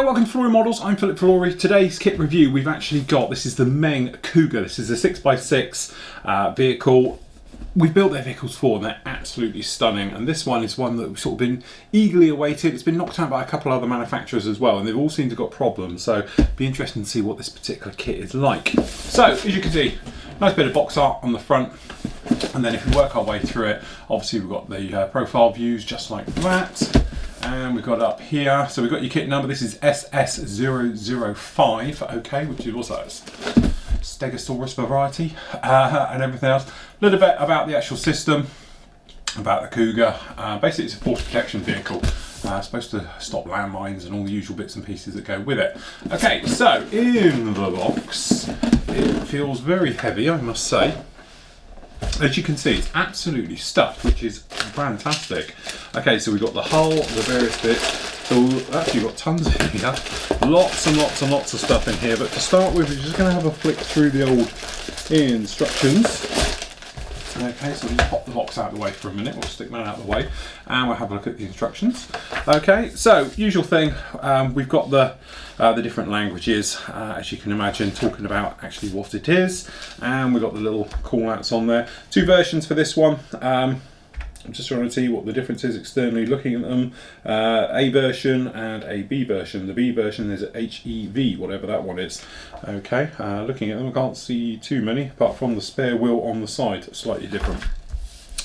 welcome to Flory Models. I'm Philip Flory. Today's kit review we've actually got, this is the Meng Cougar. This is a 6x6 vehicle. We've built their vehicles before and they're absolutely stunning, and this one is one that we've sort of been eagerly awaited. It's been knocked out by a couple other manufacturers as well, and they've all seemed to have got problems, so it'll be interesting to see what this particular kit is like. So as you can see, nice bit of box art on the front, and then if we work our way through it, obviously we've got the profile views just like that. And we've got it up here, so we've got your kit number. This is SS005, okay, which is also Stegosaurus variety, and everything else. A little bit about the actual system, about the Cougar. Basically, it's a force protection vehicle. Supposed to stop landmines and all the usual bits and pieces that go with it. Okay, so in the box, it feels very heavy, I must say. As you can see, it's absolutely stuffed, which is fantastic. Okay, so we've got the hull, the various bits. So we've actually got tons in here. Lots and lots and lots of stuff in here. But to start with, we're just going to have a flick through the old instructions. Okay, so we'll just pop the box out of the way for a minute. We'll stick that out of the way and we'll have a look at the instructions. Okay, so usual thing, we've got the different languages, as you can imagine, talking about actually what it is, and we've got the little call outs on there. Two versions for this one. I'm just trying to see what the difference is externally looking at them. A version and a B version. The B version is HEV, whatever that one is. Okay, looking at them, I can't see too many, apart from the spare wheel on the side, slightly different.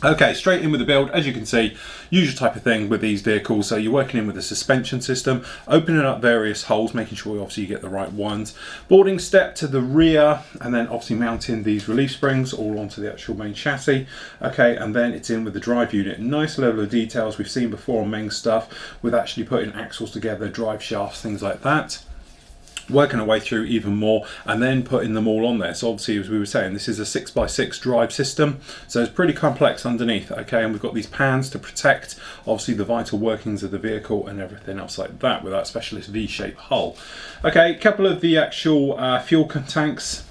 Okay, straight in with the build. As you can see, usual type of thing with these vehicles. So you're working in with a suspension system, opening up various holes, making sure obviously you get the right ones. Boarding step to the rear, and then obviously mounting these relief springs all onto the actual main chassis. Okay, and then it's in with the drive unit. Nice level of details we've seen before on Meng stuff, with actually putting axles together, drive shafts, things like that. Working our way through even more and then putting them all on there. So obviously, as we were saying, this is a 6x6 drive system, so it's pretty complex underneath. Okay, and we've got these pans to protect obviously the vital workings of the vehicle and everything else like that with that specialist V-shaped hull. Okay, a couple of the actual fuel tanks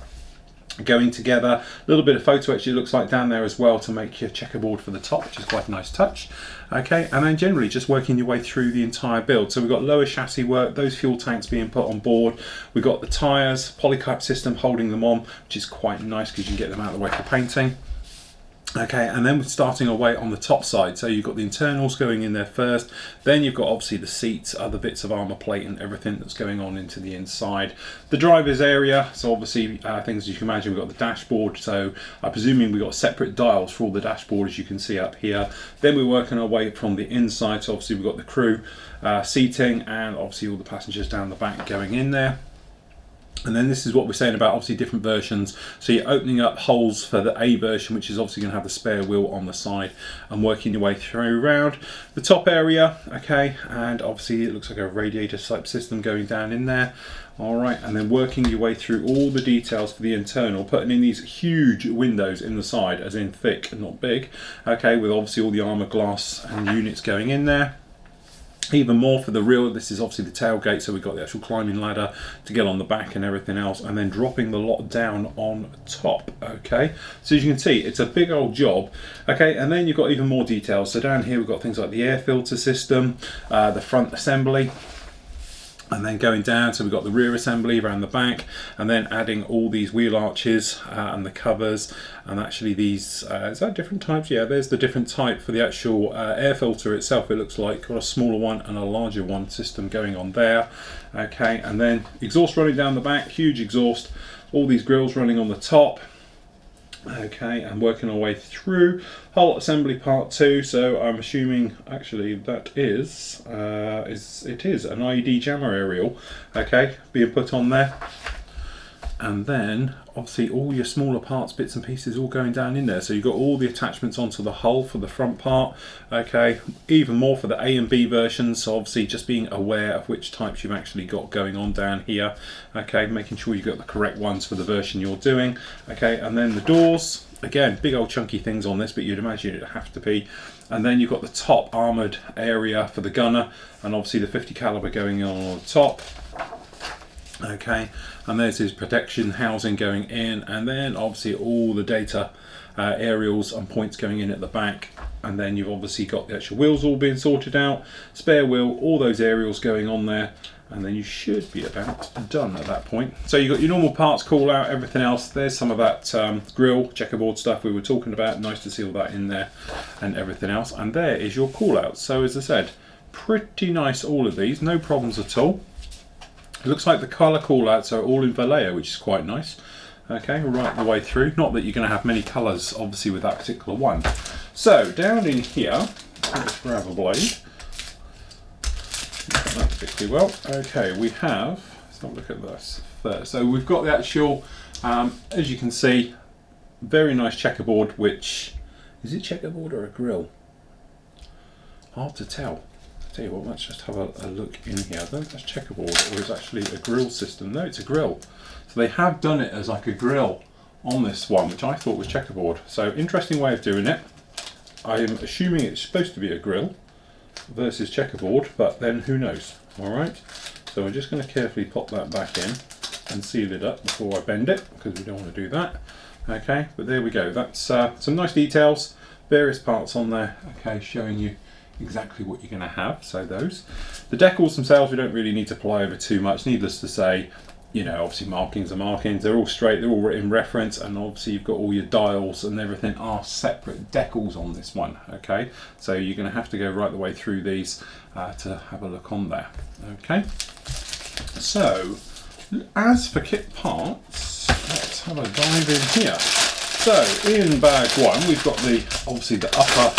going together. A little bit of photo etch it looks like down there as well to make your checkerboard for the top, which is quite a nice touch. Okay, and then generally just working your way through the entire build. So we've got lower chassis work, those fuel tanks being put on board. We've got the tyres, polycarb system holding them on, which is quite nice because you can get them out of the way for painting. Okay, and then we're starting our way on the top side. So you've got the internals going in there first, then you've got obviously the seats, other bits of armour plate and everything that's going on into the inside. The driver's area, so obviously things you can imagine, we've got the dashboard, so I'm presuming we've got separate dials for all the dashboard as you can see up here. Then we're working our way from the inside, so obviously we've got the crew seating and obviously all the passengers down the back going in there. And then this is what we're saying about obviously different versions. So you're opening up holes for the A version, which is obviously going to have the spare wheel on the side, and working your way through around the top area. Okay, and obviously it looks like a radiator type system going down in there. All right, and then working your way through all the details for the internal, putting in these huge windows in the side, as in thick and not big. Okay, with obviously all the armour glass and units going in there. Even more for the rear, this is obviously the tailgate, so we've got the actual climbing ladder to get on the back and everything else, and then dropping the lot down on top. Okay, so as you can see, it's a big old job. Okay, and then you've got even more details. So down here we've got things like the air filter system, the front assembly, and then going down, so we've got the rear assembly around the back, and then adding all these wheel arches and the covers, and actually these, is that different types? Yeah, there's the different type for the actual air filter itself. It looks like got a smaller one and a larger one system going on there. Okay, and then exhaust running down the back, huge exhaust, all these grills running on the top. Okay, and working our way through hull assembly part 2. So I'm assuming actually that is it is an IED jammer aerial, okay, being put on there, and then obviously all your smaller parts, bits and pieces all going down in there. So you've got all the attachments onto the hull for the front part. Okay, even more for the A and B versions, so obviously just being aware of which types you've actually got going on down here. Okay, making sure you've got the correct ones for the version you're doing. Okay, and then the doors, again, big old chunky things on this, but you'd imagine it'd have to be. And then you've got the top armoured area for the gunner, and obviously the 50 caliber going on the top. Okay, and there's his protection housing going in, and then obviously all the data aerials and points going in at the back, and then you've obviously got the actual wheels all being sorted out, spare wheel, all those aerials going on there. and then you should be about done at that point. So you've got your normal parts call out, everything else. There's some of that grill checkerboard stuff we were talking about. Nice to see all that in there and everything else. And there is your call out. So as I said, pretty nice, all of these, no problems at all. It looks like the colour call outs are all in Vallejo, which is quite nice. Okay, right the way through. Not that you're going to have many colours, obviously, with that particular one. So down in here, let's grab a blade. Not that particularly well. Okay, we have, let's have a look at this first. So we've got the actual, as you can see, very nice checkerboard, which, is it checkerboard or a grill? Hard to tell. I'll tell you what, let's just have a look in here. I don't know if that's checkerboard or it's actually a grill system. No, it's a grill. So they have done it as like a grill on this one, which I thought was checkerboard. So interesting way of doing it. I am assuming it's supposed to be a grill versus checkerboard, but then who knows. All right, so we're just going to carefully pop that back in and seal it up before I bend it, because we don't want to do that. Okay, but there we go. That's some nice details, various parts on there, okay, showing you exactly what you're going to have. So those, the decals themselves, we don't really need to ply over too much. Needless to say, you know, obviously markings are markings, they're all straight, they're all in reference, and obviously you've got all your dials and everything are separate decals on this one. Okay, so you're going to have to go right the way through these to have a look on there. Okay, so as for kit parts, let's have a dive in here. So in bag one, we've got the, obviously the upper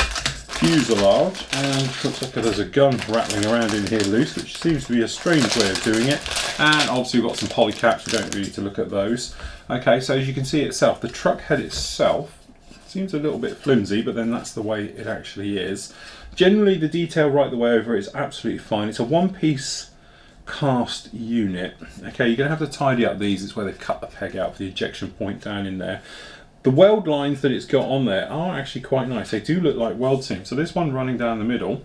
fuselage, and looks like there's a gun rattling around in here loose, which seems to be a strange way of doing it. And obviously we've got some poly caps, we don't really need to look at those. Okay, so as you can see itself, the truck head itself seems a little bit flimsy, but then that's the way it actually is. Generally the detail right the way over is absolutely fine. It's a one-piece cast unit. Okay, you're going to have to tidy up these. It's where they've cut the peg out for the ejection point down in there. The weld lines that it's got on there are actually quite nice. They do look like weld seams. So this one running down the middle,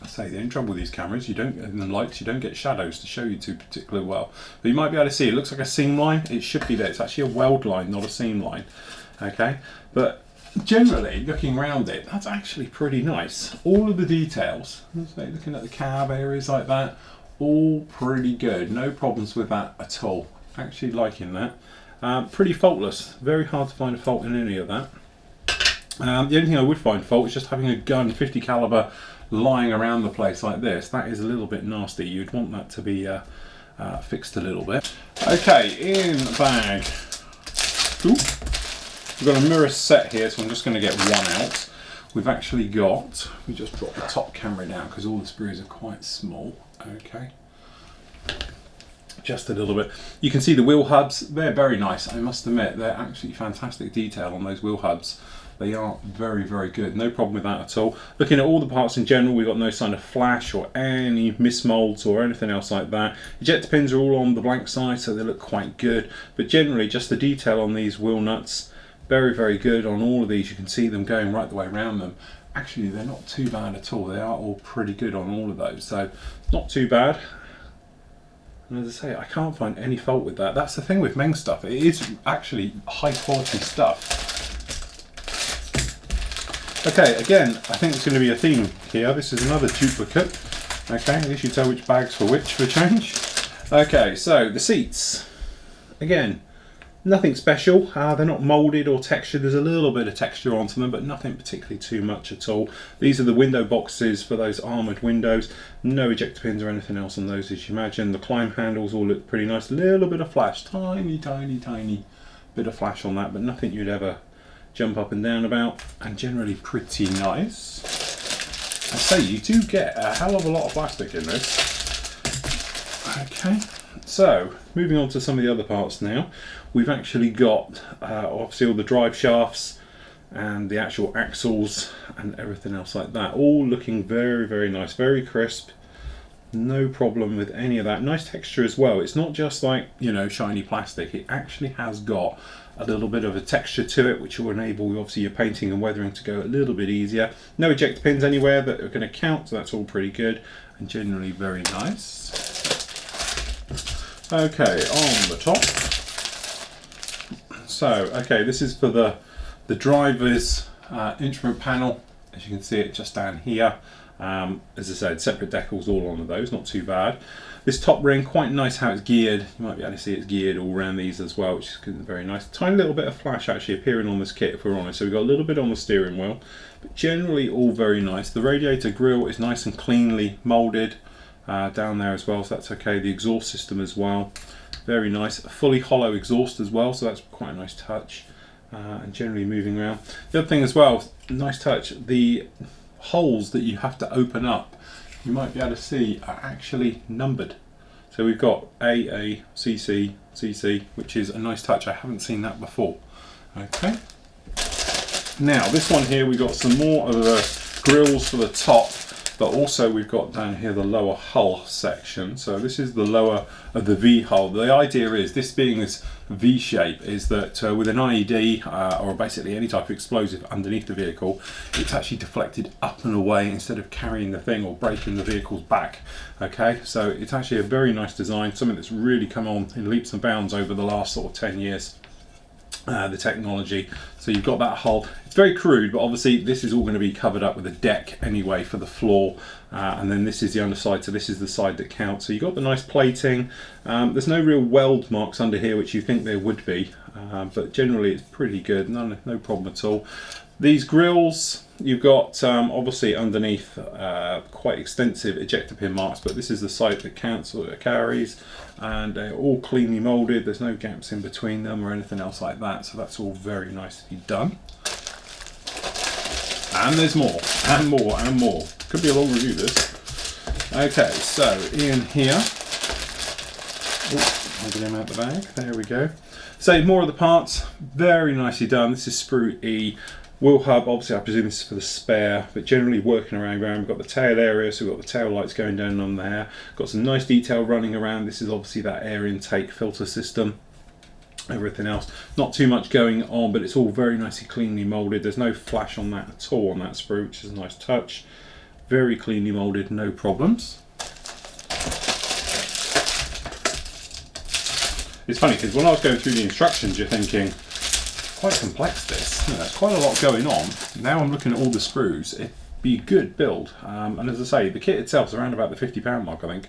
I say the only trouble with these cameras, you don't, and the lights, you don't get shadows to show you too particularly well. But you might be able to see it looks like a seam line. It should be there. It's actually a weld line, not a seam line. Okay, but generally looking around it, that's actually pretty nice. All of the details, say looking at the cab areas like that, all pretty good. No problems with that at all. Actually liking that. Pretty faultless. Very hard to find a fault in any of that. The only thing I would find fault is just having a gun 50 caliber lying around the place like this. That is a little bit nasty. You'd want that to be fixed a little bit. Okay, in bag. Ooh. We've got a mirror set here, so I'm just going to get one out. We've actually got, we just dropped the top camera down because all the screws are quite small. Okay. Just a little bit. You can see the wheel hubs, they're very nice. I must admit, they're actually fantastic detail on those wheel hubs. They are very, very good. No problem with that at all. Looking at all the parts in general, we've got no sign of flash or any mismolds or anything else like that. Ejector pins are all on the blank side, so they look quite good. But generally, just the detail on these wheel nuts, very, very good on all of these. You can see them going right the way around them. Actually, they're not too bad at all. They are all pretty good on all of those. So, not too bad. And as I say, I can't find any fault with that. That's the thing with Meng stuff. It is actually high quality stuff. Okay, again, I think it's going to be a theme here. This is another duplicate. Okay, at least you tell which bag's for which for change. Okay, so the seats. Again, nothing special. They're not moulded or textured. There's a little bit of texture onto them, but nothing particularly too much at all. These are the window boxes for those armoured windows. No ejector pins or anything else on those, as you imagine. The climb handles all look pretty nice. A little bit of flash. Tiny, tiny, tiny bit of flash on that, but nothing you'd ever jump up and down about. And generally pretty nice. I say, you do get a hell of a lot of plastic in this. Okay, so moving on to some of the other parts now. We've actually got obviously all the drive shafts and the actual axles and everything else like that, all looking very, very nice, very crisp. No problem with any of that. Nice texture as well. It's not just like, you know, shiny plastic. It actually has got a little bit of a texture to it, which will enable obviously your painting and weathering to go a little bit easier. No ejector pins anywhere that are going to count, so that's all pretty good and generally very nice. Okay, on the top. So, okay, this is for the driver's instrument panel. As you can see it just down here. As I said, separate decals all on of those, not too bad. This top ring, quite nice how it's geared. You might be able to see it's geared all around these as well, which is very nice. Tiny little bit of flash actually appearing on this kit, if we're honest. So we've got a little bit on the steering wheel, but generally all very nice. The radiator grille is nice and cleanly moulded down there as well, so that's okay. The exhaust system as well, very nice. A fully hollow exhaust as well, so that's quite a nice touch. And generally moving around. The other thing as well, nice touch, the holes that you have to open up, you might be able to see, are actually numbered. So we've got AA, CC, CC, which is a nice touch. I haven't seen that before. Okay. Now this one here, we've got some more of the grills for the top, but also we've got down here the lower hull section. So this is the lower of the V hull. The idea is, this being this V shape, is that with an IED or basically any type of explosive underneath the vehicle, it's actually deflected up and away instead of carrying the thing or breaking the vehicle's back. Okay, so it's actually a very nice design, something that's really come on in leaps and bounds over the last sort of 10 years. The technology. So you've got that hull. It's very crude, but obviously this is all going to be covered up with a deck anyway for the floor, and then this is the underside, so this is the side that counts. So you've got the nice plating. There's no real weld marks under here, which you think there would be, but generally it's pretty good. No problem at all. These grills, you've got obviously underneath quite extensive ejector pin marks, but this is the side that counts or that carries, and they're all cleanly moulded. There's no gaps in between them or anything else like that, so that's all very nicely done. And there's more, and more, and more. Could be a long review this. Okay, so in here, I'll get him out the bag, there we go. So more of the parts, very nicely done. This is sprue E. Wheel hub, obviously I presume this is for the spare, but generally working around. We've got the tail area, so we've got the tail lights going down on there. Got some nice detail running around. This is obviously that air intake filter system. Everything else, not too much going on, but it's all very nicely cleanly moulded. There's no flash on that at all on that sprue, which is a nice touch. Very cleanly moulded, no problems. It's funny because when I was going through the instructions, you're thinking, quite complex this, you know, there's quite a lot going on. Now I'm looking at all the sprues, it'd be a good build, and as I say, the kit itself is around about the £50 mark, I think,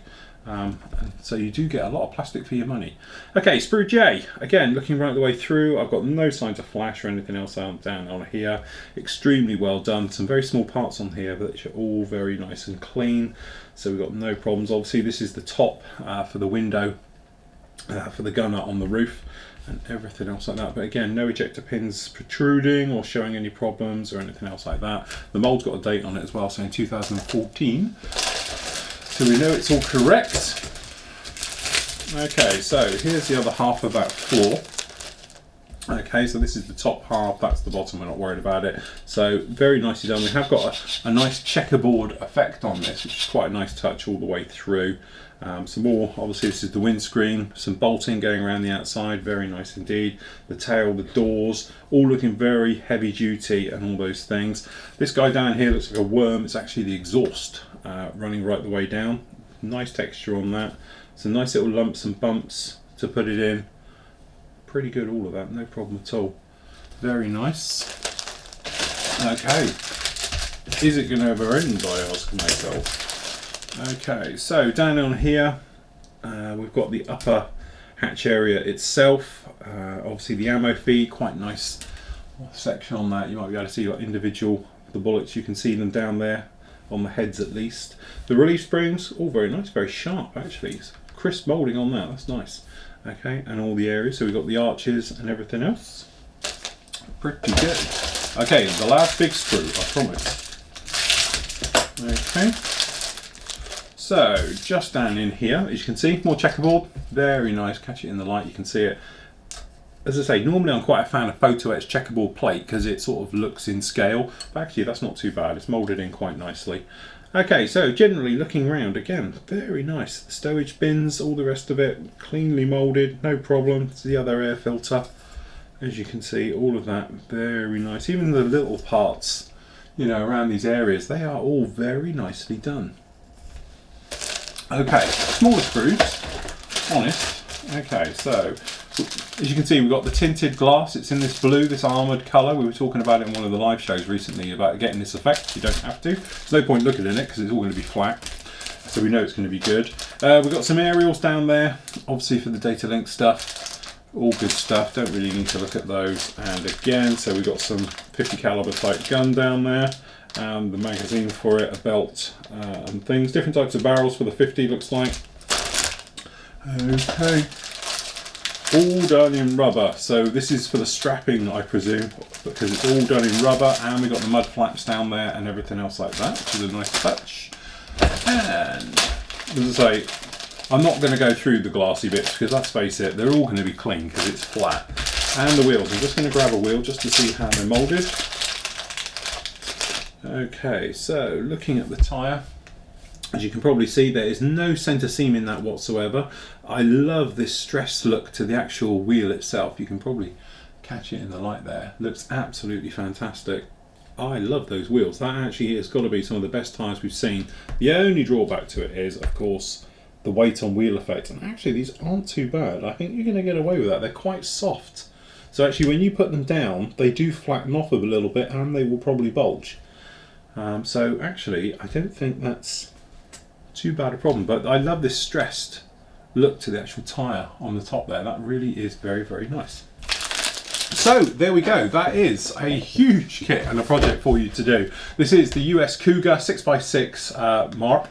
so you do get a lot of plastic for your money. Okay, sprue J, again looking right the way through. I've got no signs of flash or anything else down on here. Extremely well done, some very small parts on here, but they're all very nice and clean, so we've got no problems. Obviously this is the top for the window for the gunner on the roof, and everything else like that, but again no ejector pins protruding or showing any problems or anything else like that. The mould's got a date on it as well, so in 2014, so we know it's all correct. Okay, so here's the other half of that floor. Okay, so this is the top half, that's the bottom, we're not worried about it. So very nicely done. We have got a nice checkerboard effect on this, which is quite a nice touch all the way through. Some more, obviously this is the windscreen, some bolting going around the outside, very nice indeed. The tail, the doors, all looking very heavy duty and all those things. This guy down here looks like a worm. It's actually the exhaust running right the way down. Nice texture on that. Some nice little lumps and bumps to put it in. Pretty good, all of that, no problem at all. Very nice. Okay, is it going to ever end, I ask myself. Okay, so down on here we've got the upper hatch area itself, obviously the ammo feed, quite nice section on that. You might be able to see like individual the bullets, you can see them down there on the heads at least. The relief springs, all very nice, very sharp actually, crisp moulding on that, that's nice. Okay, and all the areas, so we've got the arches and everything else. Pretty good. Okay, the last big screw, I promise. Okay. So, just down in here, as you can see, more checkerboard, very nice, catch it in the light, you can see it. As I say, normally I'm quite a fan of photo etched checkerboard plate because it sort of looks in scale, but actually that's not too bad, it's moulded in quite nicely. Okay, so generally looking around, again, very nice. The stowage bins, all the rest of it, cleanly moulded, no problem. It's the other air filter, as you can see, all of that, very nice. Even the little parts, you know, around these areas, they are all very nicely done. Okay, smaller sprues, honest. Okay, so as you can see, we've got the tinted glass. It's in this blue, this armoured colour. We were talking about it in one of the live shows recently about getting this effect. You don't have to. There's no point looking in it because it's all going to be flat. so we know it's going to be good. We've got some aerials down there, obviously for the data link stuff. All good stuff, don't really need to look at those. And again, so we've got some 50 caliber type gun down there, and the magazine for it, a belt and things. Different types of barrels for the 50 looks like. Okay, all done in rubber. So this is for the strapping, I presume, because it's all done in rubber, and we've got the mud flaps down there and everything else like that, which is a nice touch. And as I say, I'm not going to go through the glassy bits because, let's face it, they're all going to be clean because it's flat. And the wheels, I'm just going to grab a wheel just to see how they're moulded. Okay, so looking at the tyre, as you can probably see, there is no centre seam in that whatsoever. I love this stressed look to the actual wheel itself. You can probably catch it in the light there. Looks absolutely fantastic. I love those wheels. That actually has got to be some of the best tyres we've seen. The only drawback to it is, of course, the weight on wheel effect, and actually these aren't too bad. I think you're going to get away with that. They're quite soft, so actually when you put them down they do flatten off a little bit and they will probably bulge. So actually I don't think that's too bad a problem, but I love this stressed look to the actual tyre on the top there. That really is very, very nice. So there we go, that is a huge kit and a project for you to do. This is the US Cougar 6x6 Mark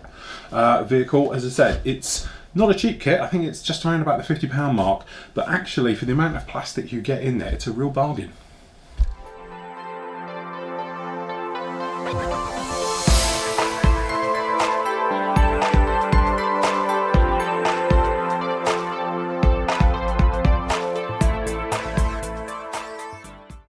vehicle. As I said, it's not a cheap kit. I think it's just around about the £50 mark, but actually for the amount of plastic you get in there, it's a real bargain.